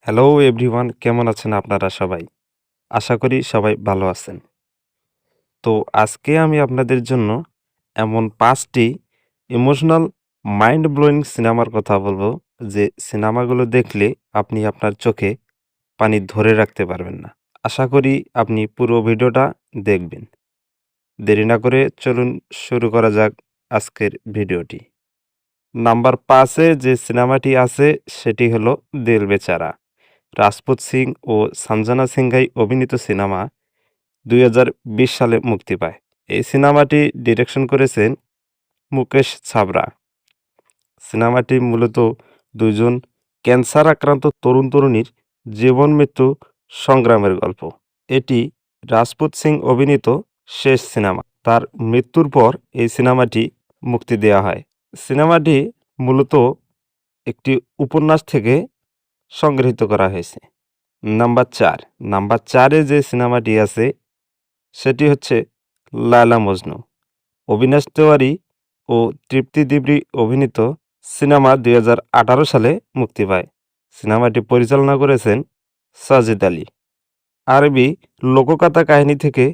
Hello everyone, কেমন আছেন আপনারা সবাই? আশা করি সবাই ভালো আছেন। তো আজকে আমি আপনাদের জন্য এমন ৫টি ইমোশনাল মাইন্ড ব্লোয়িং সিনেমার কথা বলবো, যে সিনেমাগুলো দেখলে আপনি আপনার চোখে পানি ধরে রাখতে পারবেন না। আশা করি আপনি পুরো ভিডিওটা দেখবেন। দেরি না করে চলুন শুরু করা যাক আজকের ভিডিওটি। নাম্বার ৫ এ যে সিনেমাটি আছে সেটি হলো 'দিল বেচারা'। রাজপুত সিং ও সঞ্জনা সিংহাই অভিনীত সিনেমা ২০২০ সালে মুক্তি পায়। এই সিনেমাটি ডিরেকশন করেছেন মুকেশ ছাবরা। সিনেমাটি মূলত দুইজন ক্যান্সার আক্রান্ত তরুণ-তরুণীর জীবন-মৃত্যু সংগ্রামের গল্প। এটি রাজপুত সিং অভিনীত শেষ সিনেমা। তার মৃত্যুর পর এই সিনেমাটি মুক্তি দেয়া হয়। সিনেমাটি মূলত একটি উপন্যাস থেকে সংগৃহীত করা হয়েছে। নাম্বার ৪ এ যে সিনেমাটি আছে সেটি হচ্ছে 'লায়লা মজনু'। অবিনাশ তেওয়ারি ও তৃপ্তি ডিমরি অভিনীত সিনেমা ২০১৮ সালে মুক্তি পায়। সিনেমাটি পরিচালনা করেছেন সাজিদ আলী। আরবি লোককথা কাহিনী থেকে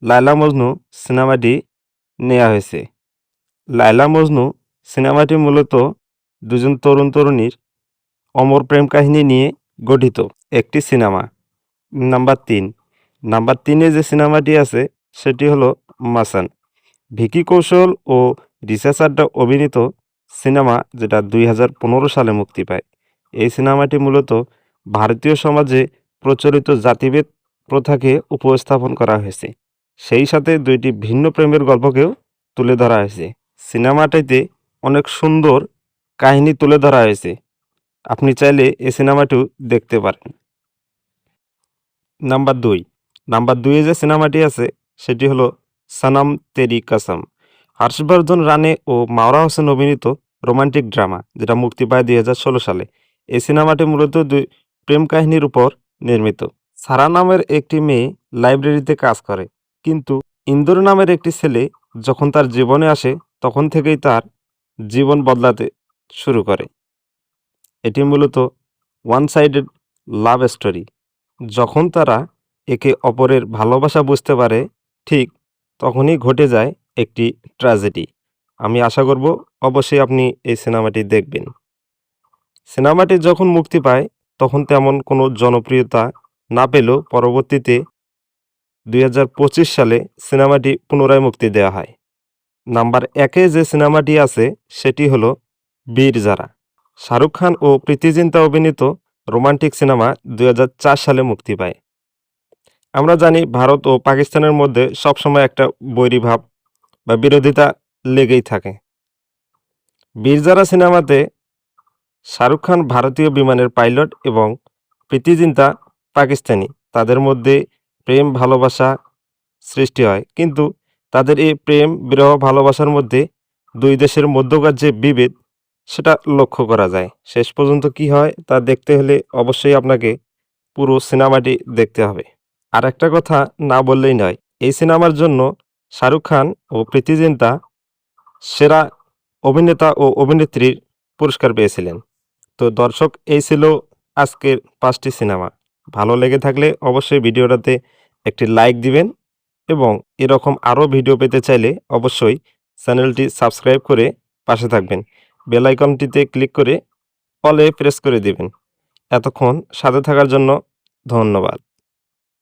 'লায়লা মজনু' সিনেমাটি নেয়া হয়েছে। 'লায়লা মজনু' সিনেমাটি মূলত দুজন তরুণ-তরুণীর অমর প্রেম কাহিনী নিয়ে গঠিত একটি সিনেমা। নাম্বার ৩ এ যে সিনেমাটি আছে সেটি হলো 'মাসান'। ভিকি কৌশল ও রিচা চাড্ডা অভিনীত সিনেমা, যেটা ২০১৫ সালে মুক্তি পায়। এই সিনেমাটি মূলত ভারতীয় সমাজে প্রচলিত জাতিভেদ প্রথাকে উপস্থাপন করা হয়েছে। সেই সাথে ২টি ভিন্ন প্রেমের গল্পকেও তুলে ধরা হয়েছে। সিনেমাটিতে অনেক সুন্দর কাহিনী তুলে ধরা হয়েছে। আপনি চাইলে এই সিনেমাটিও দেখতে পারেন। নাম্বার ২ এ যে সিনেমাটি আছে সেটি হলো 'সনম তেরি কসম'। হর্ষবর্ধন রানে ও মাওরা হোসেন অভিনীত রোমান্টিক ড্রামা, যেটা মুক্তি পায় ২০১৬ সালে। এই সিনেমাটি মূলত দুই প্রেম কাহিনীর উপর নির্মিত। সারা নামের একটি মেয়ে লাইব্রেরিতে কাজ করে, কিন্তু ইন্দুর নামের একটি ছেলে যখন তার জীবনে আসে তখন থেকেই তার জীবন বদলাতে শুরু করে। এটি মূলত ওয়ান সাইডেড লাভ স্টোরি। যখন তারা একে অপরের ভালোবাসা বুঝতে পারে, ঠিক তখনই ঘটে যায় একটি ট্র্যাজেডি। আমি আশা করব অবশ্যই আপনি এই সিনেমাটি দেখবেন। সিনেমাটি যখন মুক্তি পায় তখন তেমন কোনো জনপ্রিয়তা না পেলেও পরবর্তীতে ২০২৫ সালে সিনেমাটি পুনরায় মুক্তি দেওয়া হয়। নাম্বার ১ এ যে সিনেমাটি আছে সেটি হলো 'বীর জারা'। শাহরুখ খান ও প্রীতি জিন্তা অভিনীত রোমান্টিক সিনেমা ২০০৪ সালে মুক্তি পায়। আমরা জানি ভারত ও পাকিস্তানের মধ্যে সবসময় একটা বৈরিভাব বা বিরোধিতা লেগেই থাকে। 'বীর জারা' সিনেমাতে শাহরুখ খান ভারতীয় বিমানের পাইলট এবং প্রীতি জিন্তা পাকিস্তানি। তাদের মধ্যে প্রেম ভালোবাসা সৃষ্টি হয়, কিন্তু তাদের এই প্রেম বিরহ ভালোবাসার মধ্যে দুই দেশের মধ্যকার যে বিভেদ সেটা লক্ষ্য করা যায়। শেষ পর্যন্ত কি হয় তা দেখতে হলে অবশ্যই আপনাকে পুরো সিনেমাটি দেখতে হবে। আর একটা কথা না বললেই নয়, এই সিনেমার জন্য শাহরুখ খান ও প্রীতি জিন্তা সেরা অভিনেতা ও অভিনেত্রীর পুরস্কার পেয়েছিলেন। তো দর্শক, এই ছিল আজকের ৫টি সিনেমা। ভালো লেগে থাকলে অবশ্যই ভিডিওটাতে একটি লাইক দিবেন এবং এরকম আরও ভিডিও পেতে চাইলে অবশ্যই চ্যানেলটি সাবস্ক্রাইব করে পাশে থাকবেন। বেল আইকনটিতে ক্লিক করে অলে প্রেস করে দিবেন। এতক্ষণ সাথে থাকার জন্য ধন্যবাদ।